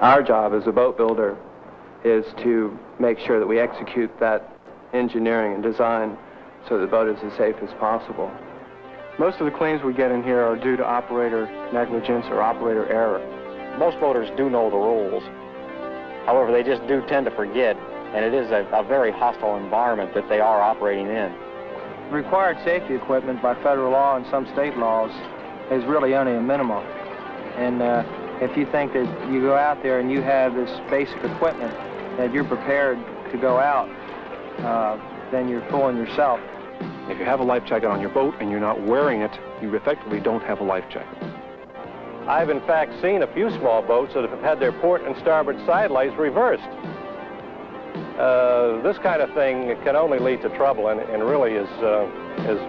Our job as a boat builder is to make sure that we execute that engineering and design so the boat is as safe as possible. Most of the claims we get in here are due to operator negligence or operator error. Most boaters do know the rules. However, they just do tend to forget, and it is a very hostile environment that they are operating in. Required safety equipment by federal law and some state laws is really only a minimum. And if you think that you go out there and you have this basic equipment that you're prepared to go out, then you're fooling yourself. If you have a life jacket on your boat and you're not wearing it, you effectively don't have a life jacket. I've in fact seen a few small boats that have had their port and starboard side lights reversed. This kind of thing can only lead to trouble and really is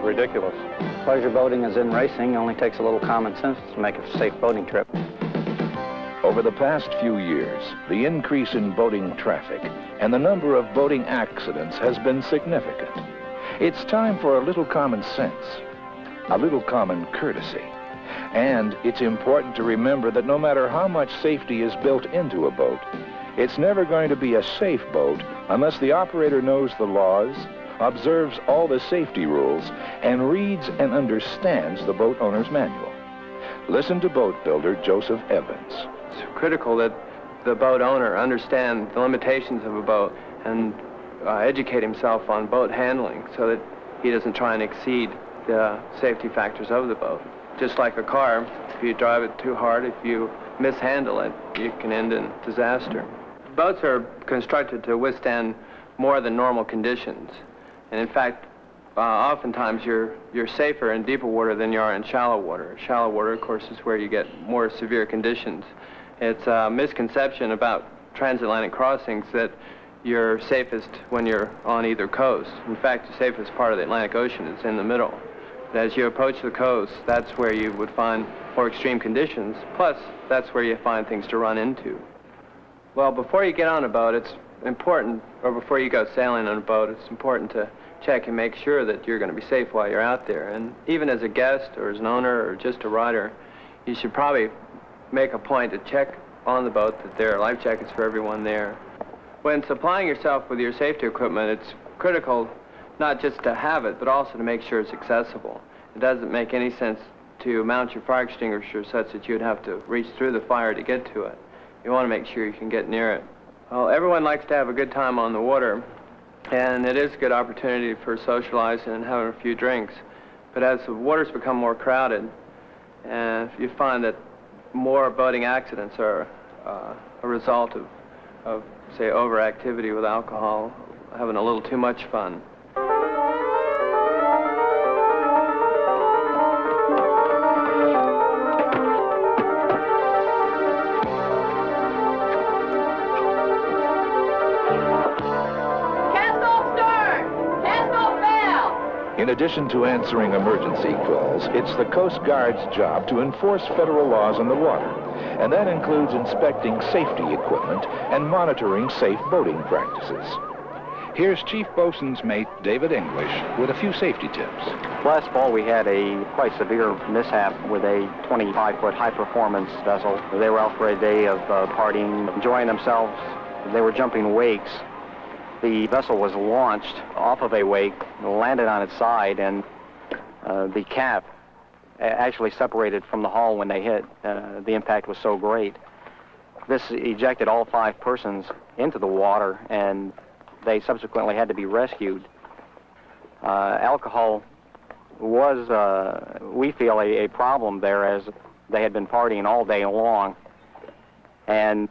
ridiculous. Pleasure boating is in racing. It only takes a little common sense to make a safe boating trip. Over the past few years, the increase in boating traffic and the number of boating accidents has been significant. It's time for a little common sense, a little common courtesy. And it's important to remember that no matter how much safety is built into a boat, it's never going to be a safe boat unless the operator knows the laws, observes all the safety rules, and reads and understands the boat owner's manual. Listen to boat builder Joseph Evans. It's critical that the boat owner understand the limitations of a boat and educate himself on boat handling so that he doesn't try and exceed the safety factors of the boat. Just like a car, if you drive it too hard, if you mishandle it, you can end in disaster. Boats are constructed to withstand more than normal conditions. And in fact, oftentimes you're safer in deeper water than you are in shallow water. Shallow water, of course, is where you get more severe conditions. It's a misconception about transatlantic crossings that you're safest when you're on either coast. In fact, the safest part of the Atlantic Ocean is in the middle. As you approach the coast, that's where you would find more extreme conditions, plus that's where you find things to run into. Well, before you get on a boat, it's important, or before you go sailing on a boat, it's important to check and make sure that you're going to be safe while you're out there. And even as a guest or as an owner or just a rider, you should probably make a point to check on the boat that there are life jackets for everyone there. When supplying yourself with your safety equipment, it's critical not just to have it, but also to make sure it's accessible. It doesn't make any sense to mount your fire extinguisher such that you'd have to reach through the fire to get to it. You want to make sure you can get near it. Well, everyone likes to have a good time on the water, and it is a good opportunity for socializing and having a few drinks. But as the waters become more crowded, and you find that more boating accidents are a result of, say, overactivity with alcohol, having a little too much fun. In addition to answering emergency calls, it's the Coast Guard's job to enforce federal laws on the water, and that includes inspecting safety equipment and monitoring safe boating practices. Here's Chief Boatswain's Mate David English with a few safety tips. Last fall we had a quite severe mishap with a 25-foot high-performance vessel. They were out for a day of partying, enjoying themselves. They were jumping wakes. The vessel was launched off of a wake, landed on its side, and the cap actually separated from the hull when they hit. The impact was so great. This ejected all 5 persons into the water, and they subsequently had to be rescued. Alcohol was, we feel, a problem there, as they had been partying all day long, and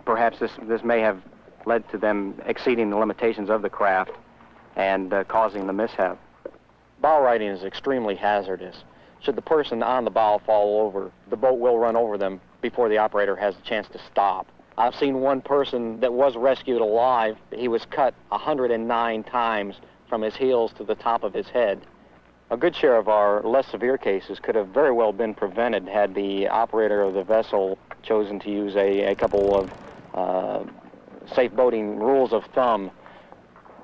perhaps this may have led to them exceeding the limitations of the craft and causing the mishap. Bow riding is extremely hazardous. Should the person on the bow fall over, the boat will run over them before the operator has a chance to stop. I've seen one person that was rescued alive. He was cut 109 times from his heels to the top of his head. A good share of our less severe cases could have very well been prevented had the operator of the vessel chosen to use a couple of safe boating rules of thumb,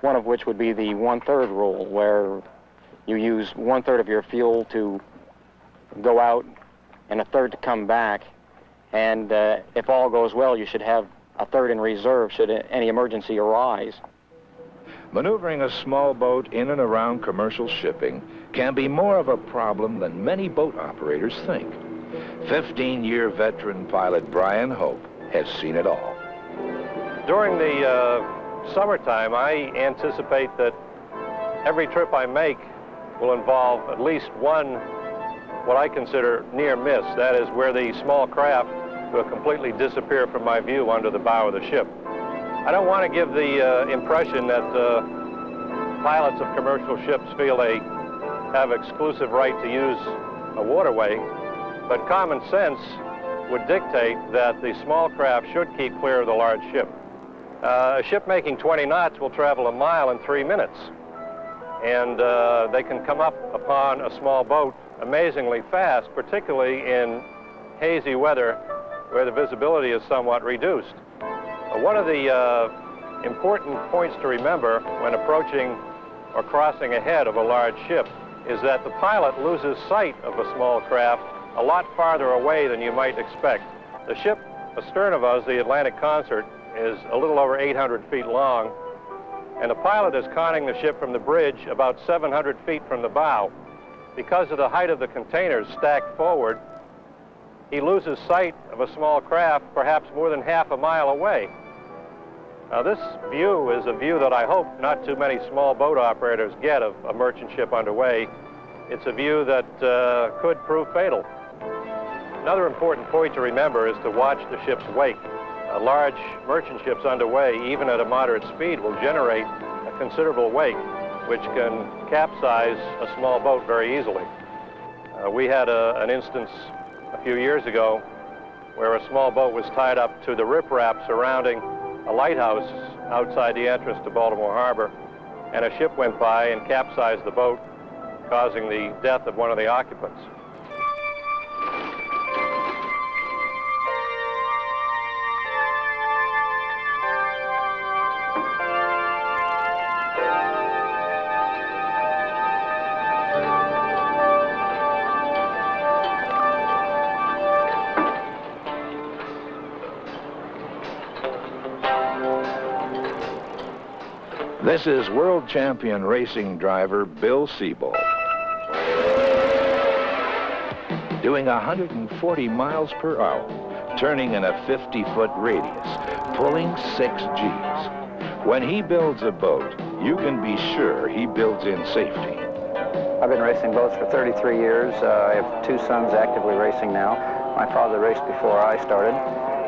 one of which would be the 1/3 rule, where you use 1/3 of your fuel to go out and 1/3 to come back, And if all goes well, you should have a third in reserve should any emergency arise. Maneuvering a small boat in and around commercial shipping can be more of a problem than many boat operators think. 15-year veteran pilot Brian Hope has seen it all. During the summertime, I anticipate that every trip I make will involve at least one, what I consider near miss. That is where the small craft will completely disappear from my view under the bow of the ship. I don't want to give the impression that pilots of commercial ships feel they have exclusive right to use a waterway, but common sense would dictate that the small craft should keep clear of the large ship. A ship making 20 knots will travel a mile in 3 minutes, and they can come up upon a small boat amazingly fast, particularly in hazy weather where the visibility is somewhat reduced. One of the important points to remember when approaching or crossing ahead of a large ship is that the pilot loses sight of a small craft a lot farther away than you might expect. The ship astern of us, the Atlantic Concert, is a little over 800 feet long, and the pilot is conning the ship from the bridge about 700 feet from the bow. Because of the height of the containers stacked forward, he loses sight of a small craft perhaps more than half a mile away. Now, this view is a view that I hope not too many small boat operators get of a merchant ship underway. It's a view that could prove fatal. Another important point to remember is to watch the ship's wake. Large merchant ships underway, even at a moderate speed, will generate a considerable wake, which can capsize a small boat very easily. We had an instance a few years ago where a small boat was tied up to the riprap surrounding a lighthouse outside the entrance to Baltimore Harbor, and a ship went by and capsized the boat, causing the death of one of the occupants. This is world champion racing driver Bill Seabold, doing 140 miles per hour, turning in a 50-foot radius, pulling 6 Gs. When he builds a boat, you can be sure he builds in safety. I've been racing boats for 33 years. I have 2 sons actively racing now. My father raced before I started,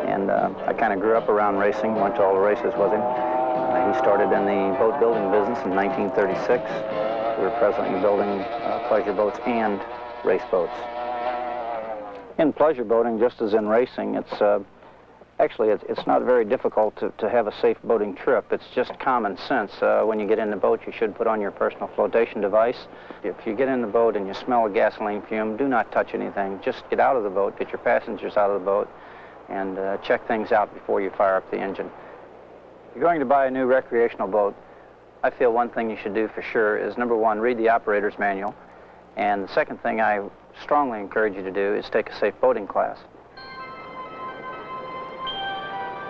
and I kind of grew up around racing, went to all the races with him. He started in the boat building business in 1936. We're presently building pleasure boats and race boats. In pleasure boating, just as in racing, it's not very difficult to have a safe boating trip. It's just common sense. When you get in the boat, you should put on your personal flotation device. If you get in the boat and you smell a gasoline fume, do not touch anything. Just get out of the boat, get your passengers out of the boat, and check things out before you fire up the engine. If you're going to buy a new recreational boat, I feel one thing you should do for sure is, number one, read the operator's manual. And the second thing I strongly encourage you to do is take a safe boating class.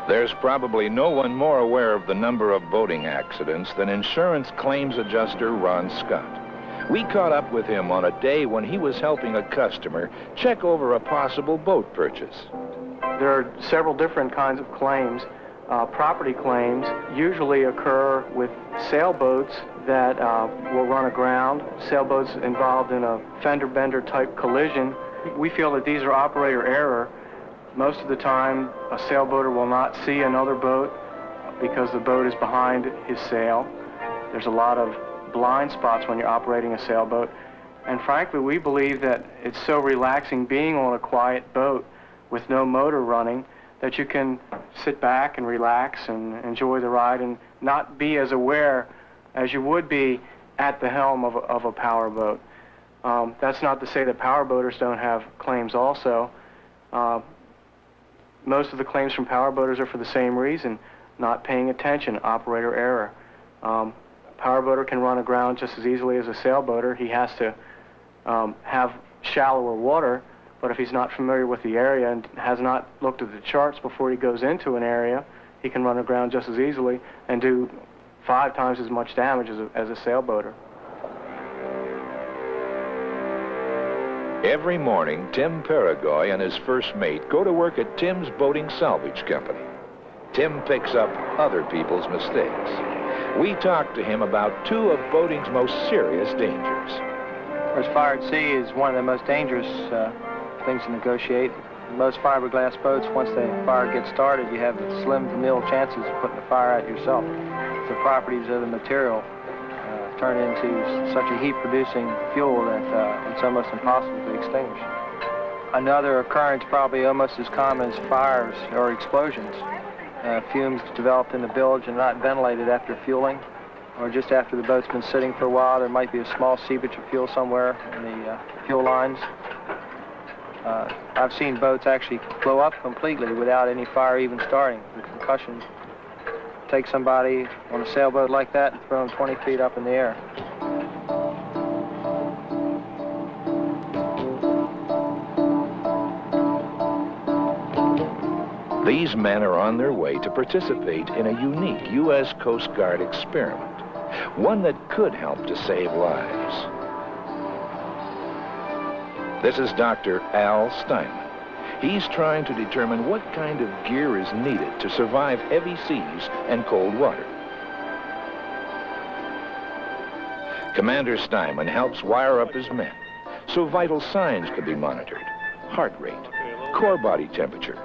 There's probably no one more aware of the number of boating accidents than insurance claims adjuster Ron Scott. We caught up with him on a day when he was helping a customer check over a possible boat purchase. There are several different kinds of claims. Property claims usually occur with sailboats that will run aground, sailboats involved in a fender-bender type collision. We feel that these are operator error. Most of the time, a sailboater will not see another boat because the boat is behind his sail. There's a lot of blind spots when you're operating a sailboat. And frankly, we believe that it's so relaxing being on a quiet boat with no motor running that you can sit back and relax and enjoy the ride and not be as aware as you would be at the helm of a power boat. That's not to say that power boaters don't have claims also. Most of the claims from power boaters are for the same reason, not paying attention, operator error. A power boater can run aground just as easily as a sailboater. He has to have shallower water But if he's not familiar with the area and has not looked at the charts before he goes into an area, he can run aground just as easily and do 5 times as much damage as a sailboater. Every morning, Tim Paragoy and his first mate go to work at Tim's Boating Salvage Company. Tim picks up other people's mistakes. We talk to him about 2 of boating's most serious dangers. Of course, fire at sea is one of the most dangerous things to negotiate. Most fiberglass boats, once the fire gets started, you have slim to nil chances of putting the fire out yourself. The properties of the material turn into such a heat-producing fuel that it's almost impossible to extinguish. Another occurrence probably almost as common as fires or explosions. Fumes developed in the bilge and not ventilated after fueling, or just after the boat's been sitting for a while. There might be a small seepage of fuel somewhere in the fuel lines. I've seen boats actually blow up completely without any fire even starting. The concussion take somebody on a sailboat like that and throw them 20 feet up in the air. These men are on their way to participate in a unique U.S. Coast Guard experiment, one that could help to save lives. This is Dr. Al Steinman. He's trying to determine what kind of gear is needed to survive heavy seas and cold water. Commander Steinman helps wire up his men so vital signs can be monitored: heart rate, core body temperature,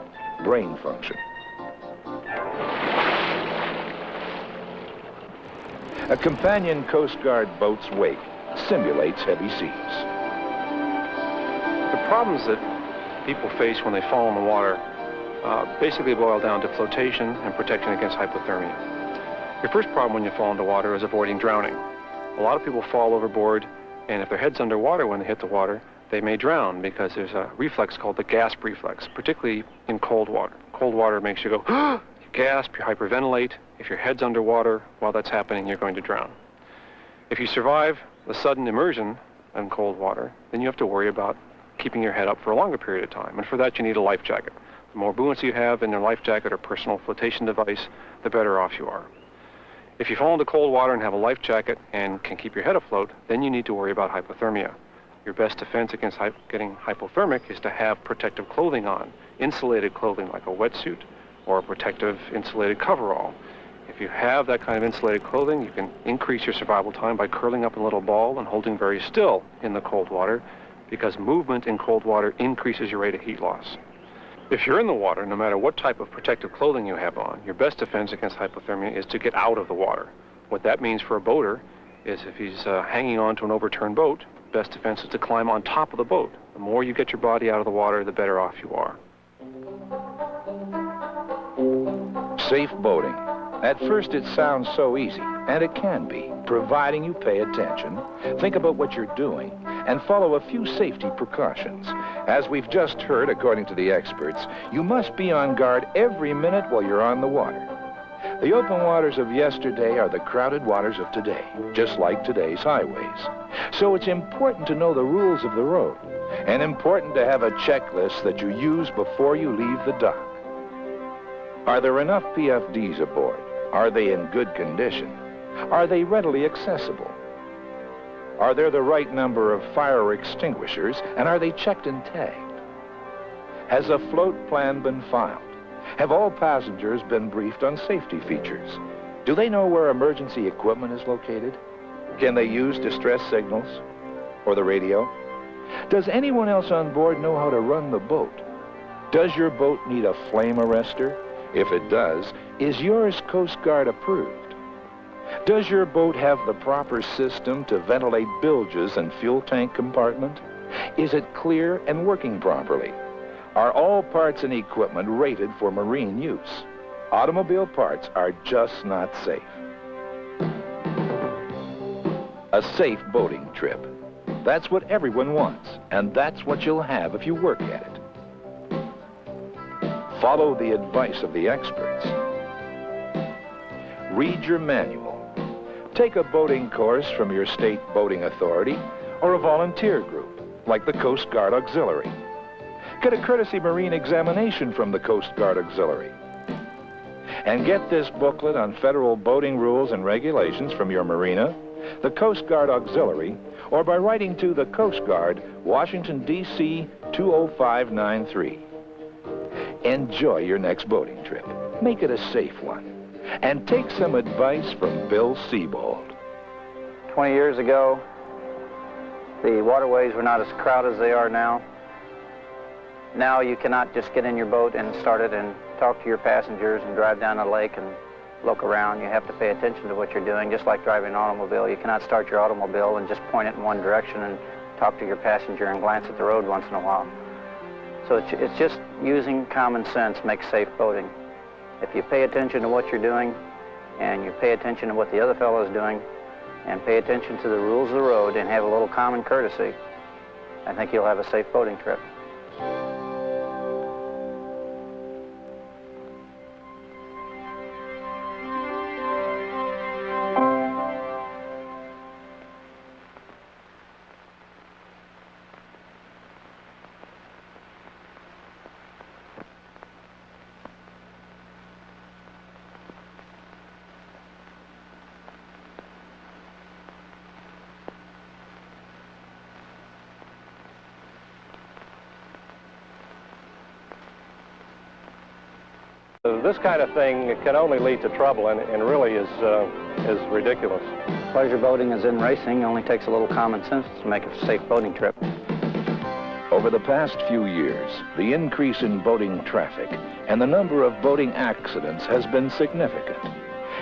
brain function. A companion Coast Guard boat's wake simulates heavy seas. The problems that people face when they fall in the water basically boil down to flotation and protection against hypothermia. Your first problem when you fall into water is avoiding drowning. A lot of people fall overboard, and if their head's underwater when they hit the water, they may drown because there's a reflex called the gasp reflex, particularly in cold water. Cold water makes you go, you gasp, you hyperventilate. If your head's underwater while that's happening, you're going to drown. If you survive the sudden immersion in cold water, then you have to worry about keeping your head up for a longer period of time, and for that you need a life jacket. The more buoyancy you have in your life jacket or personal flotation device, the better off you are. If you fall into cold water and have a life jacket and can keep your head afloat, then you need to worry about hypothermia. Your best defense against getting hypothermic is to have protective clothing on, insulated clothing like a wetsuit or a protective insulated coverall. If you have that kind of insulated clothing, you can increase your survival time by curling up in a little ball and holding very still in the cold water, because movement in cold water increases your rate of heat loss. If you're in the water, no matter what type of protective clothing you have on, your best defense against hypothermia is to get out of the water. What that means for a boater is if he's hanging on to an overturned boat, best defense is to climb on top of the boat. The more you get your body out of the water, the better off you are. Safe boating. At first it sounds so easy, and it can be, providing you pay attention, think about what you're doing, and follow a few safety precautions. As we've just heard, according to the experts, you must be on guard every minute while you're on the water. The open waters of yesterday are the crowded waters of today, just like today's highways. So it's important to know the rules of the road, and important to have a checklist that you use before you leave the dock. Are there enough PFDs aboard? Are they in good condition? Are they readily accessible? Are there the right number of fire extinguishers, and are they checked and tagged? Has a float plan been filed? Have all passengers been briefed on safety features? Do they know where emergency equipment is located? Can they use distress signals or the radio? Does anyone else on board know how to run the boat? Does your boat need a flame arrestor? If it does, is yours Coast Guard approved? Does your boat have the proper system to ventilate bilges and fuel tank compartment? Is it clear and working properly? Are all parts and equipment rated for marine use? Automobile parts are just not safe. A safe boating trip. That's what everyone wants, and that's what you'll have if you work at it. Follow the advice of the experts. Read your manual. Take a boating course from your state boating authority or a volunteer group, like the Coast Guard Auxiliary. Get a courtesy marine examination from the Coast Guard Auxiliary. And get this booklet on federal boating rules and regulations from your marina, the Coast Guard Auxiliary, or by writing to the Coast Guard, Washington, D.C. 20593. Enjoy your next boating trip. Make it a safe one. And take some advice from Bill Seabold. 20 years ago, the waterways were not as crowded as they are now. Now you cannot just get in your boat and start it and talk to your passengers and drive down the lake and look around. You have to pay attention to what you're doing, just like driving an automobile. You cannot start your automobile and just point it in one direction and talk to your passenger and glance at the road once in a while. So it's just using common sense makes safe boating. If you pay attention to what you're doing and you pay attention to what the other fellow is doing and pay attention to the rules of the road and have a little common courtesy, I think you'll have a safe boating trip. This kind of thing can only lead to trouble and really is ridiculous. Pleasure boating is in racing. It only takes a little common sense to make a safe boating trip. Over the past few years, the increase in boating traffic and the number of boating accidents has been significant.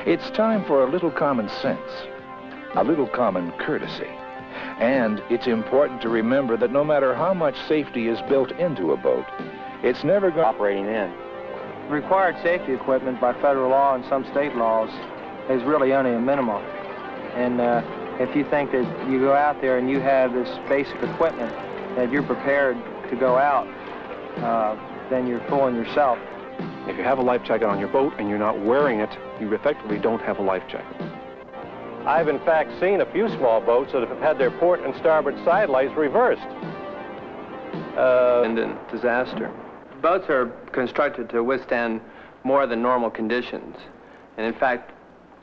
It's time for a little common sense, a little common courtesy. And it's important to remember that no matter how much safety is built into a boat, it's never going Operating in. Required safety equipment by federal law and some state laws is really only a minimum. And if you think that you go out there and you have this basic equipment that you're prepared to go out, then you're fooling yourself. If you have a life jacket on your boat and you're not wearing it, you effectively don't have a life jacket. I've in fact seen a few small boats that have had their port and starboard side lights reversed. And a disaster. Boats are constructed to withstand more than normal conditions. And in fact,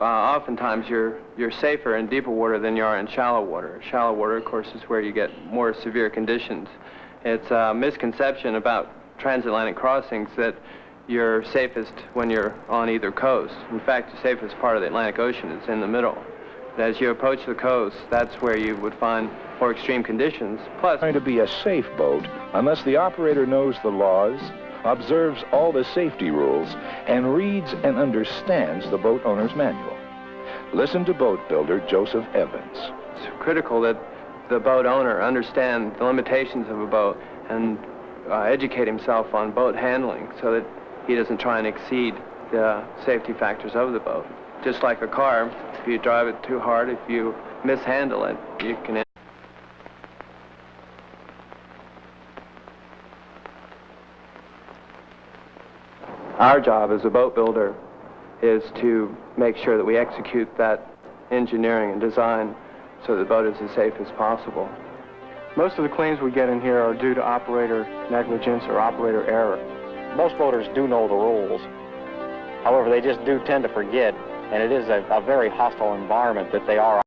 oftentimes you're safer in deeper water than you are in shallow water. Shallow water, of course, is where you get more severe conditions. It's a misconception about transatlantic crossings that you're safest when you're on either coast. In fact, the safest part of the Atlantic Ocean is in the middle. As you approach the coast, that's where you would find more extreme conditions. Plus, to be a safe boat unless the operator knows the laws, observes all the safety rules, and reads and understands the boat owner's manual. Listen to boat builder Joseph Evans. It's critical that the boat owner understand the limitations of a boat and educate himself on boat handling so that he doesn't try and exceed the safety factors of the boat. Just like a car, if you drive it too hard, if you mishandle it, you can... Our job as a boat builder is to make sure that we execute that engineering and design so the boat is as safe as possible. Most of the claims we get in here are due to operator negligence or operator error. Most boaters do know the rules. However, they just do tend to forget, and it is a very hostile environment that they are